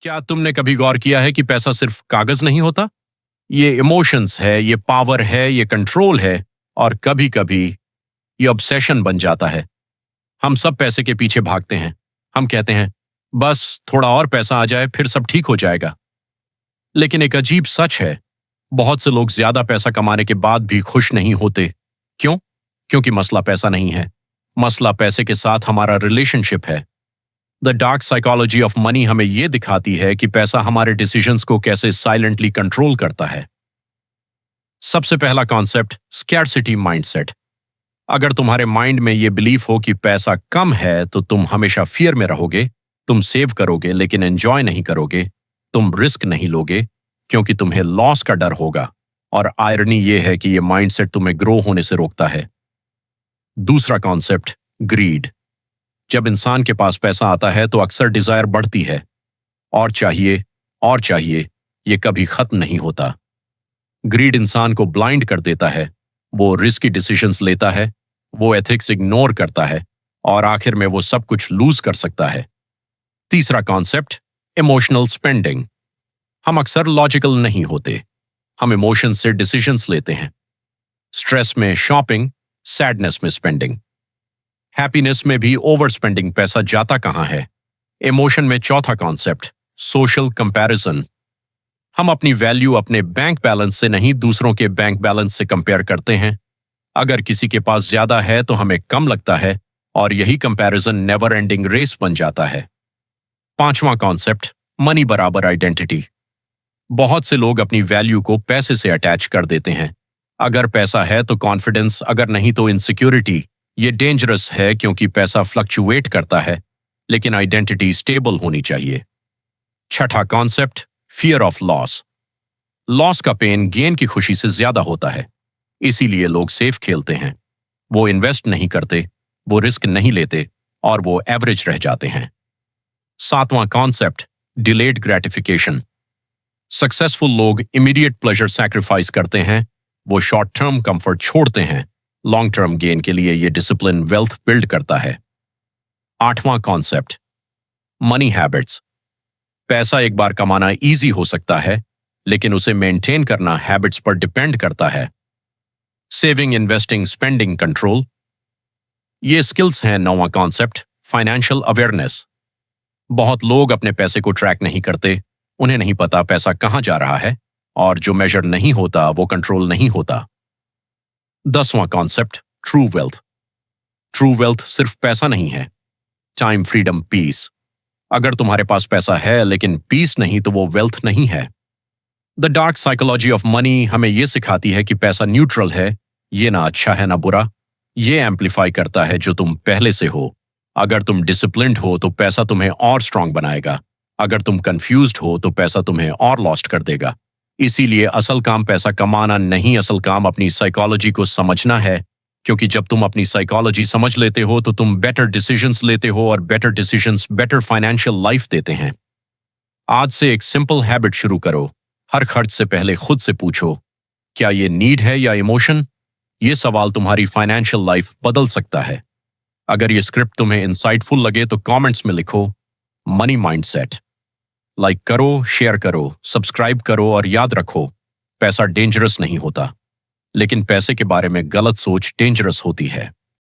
क्या तुमने कभी गौर किया है कि पैसा सिर्फ कागज नहीं होता? ये इमोशंस है, ये पावर है, ये कंट्रोल है, और कभी कभी ये ऑब्सेशन बन जाता है। हम सब पैसे के पीछे भागते हैं। हम कहते हैं, बस थोड़ा और पैसा आ जाए फिर सब ठीक हो जाएगा। लेकिन एक अजीब सच है, बहुत से लोग ज्यादा पैसा कमाने के बाद भी खुश नहीं होते। क्यों? क्योंकि मसला पैसा नहीं है। मसला पैसे के साथ हमारा रिलेशनशिप है। The dark psychology of money हमें यह दिखाती है कि पैसा हमारे डिसीजंस को कैसे साइलेंटली कंट्रोल करता है। सबसे पहला कॉन्सेप्ट, स्कैर्सिटी माइंडसेट। अगर तुम्हारे माइंड में यह बिलीफ हो कि पैसा कम है तो तुम हमेशा फियर में रहोगे। तुम सेव करोगे लेकिन एंजॉय नहीं करोगे। तुम रिस्क नहीं लोगे क्योंकि तुम्हें लॉस का डर होगा। और आयरनी यह है कि यह माइंडसेट तुम्हें ग्रो होने से रोकता है। दूसरा कॉन्सेप्ट, ग्रीड। जब इंसान के पास पैसा आता है तो अक्सर डिजायर बढ़ती है। और चाहिए, और चाहिए, ये कभी खत्म नहीं होता। ग्रीड इंसान को ब्लाइंड कर देता है। वो रिस्की डिसीजंस लेता है, वो एथिक्स इग्नोर करता है, और आखिर में वो सब कुछ लूज कर सकता है। तीसरा कॉन्सेप्ट, इमोशनल स्पेंडिंग। हम अक्सर लॉजिकल नहीं होते। हम इमोशन से डिसीजंस लेते हैं। स्ट्रेस में शॉपिंग, सैडनेस में स्पेंडिंग। हैप्पीनेस में भी ओवर स्पेंडिंग। पैसा जाता कहां है? इमोशन में चौथा कॉन्सेप्ट, सोशल कंपैरिजन। हम अपनी वैल्यू अपने बैंक बैलेंस से नहीं, दूसरों के बैंक बैलेंस से कंपेयर करते हैं। अगर किसी के पास ज्यादा है तो हमें कम लगता है, और यही कंपैरिजन नेवर एंडिंग रेस बन जाता है। पांचवां कॉन्सेप्ट, मनी बराबर आइडेंटिटी। बहुत से लोग अपनी वैल्यू को पैसे से अटैच कर देते हैं। अगर पैसा है तो कॉन्फिडेंस, अगर नहीं तो इनसिक्योरिटी। ये डेंजरस है क्योंकि पैसा फ्लक्चुएट करता है, लेकिन आइडेंटिटी स्टेबल होनी चाहिए। छठा concept, fear of loss. Loss का पेन गेन की खुशी से ज्यादा होता है। इसीलिए लोग सेफ खेलते हैं। वो इन्वेस्ट नहीं करते, वो रिस्क नहीं लेते, और वो एवरेज रह जाते हैं। सातवां कॉन्सेप्ट, डिलेड ग्रेटिफिकेशन। सक्सेसफुल लोग इमीडिएट प्लेजर सैक्रिफाइस करते हैं। वो शॉर्ट टर्म कंफर्ट छोड़ते हैं। लॉन्ग टर्म गेन के लिए ये डिसिप्लिन वेल्थ बिल्ड करता है। आठवां कॉन्सेप्ट, मनी हैबिट्स। पैसा एक बार कमाना इजी हो सकता है, लेकिन उसे मेंटेन करना हैबिट्स पर डिपेंड करता है। सेविंग, इन्वेस्टिंग, स्पेंडिंग, कंट्रोल, ये स्किल्स हैं। नौवां कॉन्सेप्ट, फाइनेंशियल अवेयरनेस। बहुत लोग अपने पैसे को ट्रैक नहीं करते। उन्हें नहीं पता पैसा कहां जा रहा है, और जो मेजर नहीं होता वो कंट्रोल नहीं होता। 10वां concept, true wealth. True wealth सिर्फ पैसा नहीं है, टाइम, फ्रीडम, पीस। अगर तुम्हारे पास पैसा है लेकिन पीस नहीं तो वो वेल्थ नहीं है। The dark psychology of money हमें यह सिखाती है कि पैसा न्यूट्रल है। ये ना अच्छा है ना बुरा। ये एम्पलीफाई करता है जो तुम पहले से हो। अगर तुम डिसिप्लिन्ड हो तो पैसा तुम्हें और स्ट्रांग बनाएगा। अगर तुम कंफ्यूज्ड हो तो पैसा तुम्हें और लॉस्ट कर देगा। इसीलिए असल काम पैसा कमाना नहीं, असल काम अपनी साइकोलॉजी को समझना है। क्योंकि जब तुम अपनी साइकोलॉजी समझ लेते हो तो तुम बेटर डिसीजंस लेते हो, और better decisions better financial life देते हैं। आज से एक सिंपल हैबिट शुरू करो। हर खर्च से पहले खुद से पूछो, क्या ये नीड है या इमोशन? ये सवाल तुम्हारी फाइनेंशियल लाइफ बदल सकता है। अगर ये स्क्रिप्ट तुम्हें इंसाइटफुल लगे तो कमेंट्स में लिखो मनी माइंडसेट। लाइक करो, शेयर करो, सब्सक्राइब करो, और याद रखो, पैसा डेंजरस नहीं होता, लेकिन पैसे के बारे में गलत सोच डेंजरस होती है।